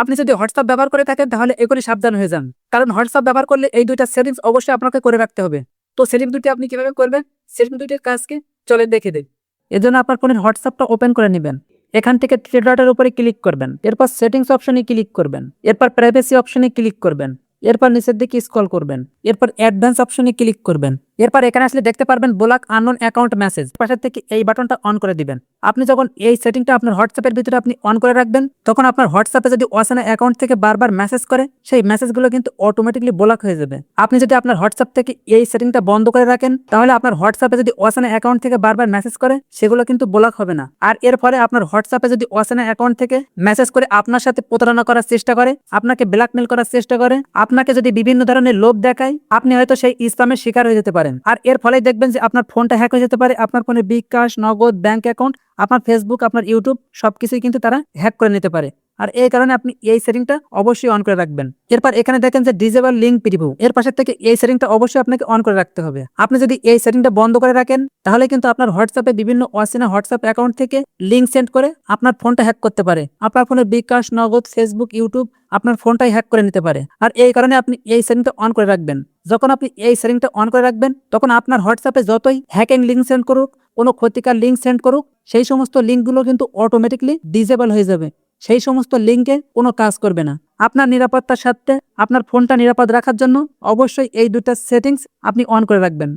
আপনি যদি হোয়াটসঅ্যাপ ব্যবহার করে থাকেন তাহলে এখনই সাবধান হয়ে যান, কারণ হোয়াটসঅ্যাপ ব্যবহার করলে এই দুইটা সেটিংস অবশ্যই আপনাকে করে রাখতে হবে। তো সেটিং দুটি আপনি কিভাবে করবেন, সেটিং দুটির কাজকে চলে দেখে দিন। এজন্য আপনার ফোনের হোয়াটসঅ্যাপটা ওপেন করে নেবেন। এখান থেকে থ্রি ডটের উপরে ক্লিক করবেন, এরপর সেটিংস অপশনে ক্লিক করবেন, এরপর প্রাইভেসি অপশনে ক্লিক করবেন, এরপর নিচের দিকে স্ক্রল করবেন, এরপর অ্যাডভান্স অপশনে ক্লিক করবেন। এরপর এখানে আসলে দেখতে পারবেন ব্লক আননোন অ্যাকাউন্ট মেসেজ, পাশের থেকে এই বাটনটা অন করে দিবেন। আপনি যখন এই সেটিংটা আপনার হোয়াটসঅ্যাপের ভিতরে আপনি অন করে রাখবেন, তখন আপনার হোয়াটসঅ্যাপে যদি অচেনা অ্যাকাউন্ট থেকে বারবার মেসেজ করে, সেই মেসেজগুলো কিন্তু অটোমেটিকলি ব্লক হয়ে যাবে। আপনি যদি আপনার হোয়াটসঅ্যাপ থেকে এই সেটিংটা বন্ধ করে রাখেন, তাহলে আপনার হোয়াটসঅ্যাপে যদি অচেনা অ্যাকাউন্ট থেকে বারবার মেসেজ করে, সেগুলো কিন্তু ব্লক হবে না। আর এর ফলে আপনার হোয়াটসঅ্যাপে যদি অচেনা অ্যাকাউন্ট থেকে মেসেজ করে আপনার সাথে প্রতারণা করার চেষ্টা করে, আপনাকে ব্ল্যাকমেল করার চেষ্টা করে, আপনাকে যদি বিভিন্ন ধরনের লোভ দেখায়, আপনি হয়তো সেই স্প্যামের শিকার হয়ে যেতে পারেন। আর এর ফলে দেখবেন যে আপনার ফোনটা হ্যাক হয়ে যেতে পারে, আপনার ফোনে বিকাশ, নগদ, ব্যাংক অ্যাকাউন্ট, আপনার ফেসবুক, আপনার ইউটিউব সবকিছুই কিন্তু তারা হ্যাক করে নিতে পারে। আর এই কারণে আপনি এই সেটিংটা অবশ্যই অন করে রাখবেন। এরপর এখানে দেখেন যে ডিসেবল লিঙ্ক প্রিভিউ, এর পাশে থেকে এই সেটিংটা অবশ্যই আপনাকে অন করে রাখতে হবে। আপনি যদি এই সেটিংটা বন্ধ করে রাখেন, তাহলে কিন্তু আপনার হোয়াটসঅ্যাপে বিভিন্ন অচেনা হোয়াটসঅ্যাপ অ্যাকাউন্ট থেকে লিঙ্ক সেন্ড করে আপনার ফোনটা হ্যাক করতে পারে। আপনার ফোনে বিকাশ, নগদ, ফেসবুক, ইউটিউব আপনার ফোনটাই হ্যাক করে নিতে পারে। আর এই কারণে আপনি এই সেটিংটা অন করে রাখবেন। যখন আপনি এই সেটিংটা অন করে রাখবেন, তখন আপনার হোয়াটসঅ্যাপে যতই হ্যাকিং লিঙ্ক সেন্ড করুক, কোনো ক্ষতিকর লিঙ্ক সেন্ড করুক, সেই সমস্ত লিঙ্কগুলো কিন্তু অটোমেটিকলি ডিসেবল হয়ে যাবে। সেই সমস্ত লিঙ্কে কোনো কাজ করবে না। আপনার নিরাপত্তার সাথে আপনার ফোনটা নিরাপদ রাখার জন্য অবশ্যই এই দুটা সেটিংস আপনি অন করে রাখবেন।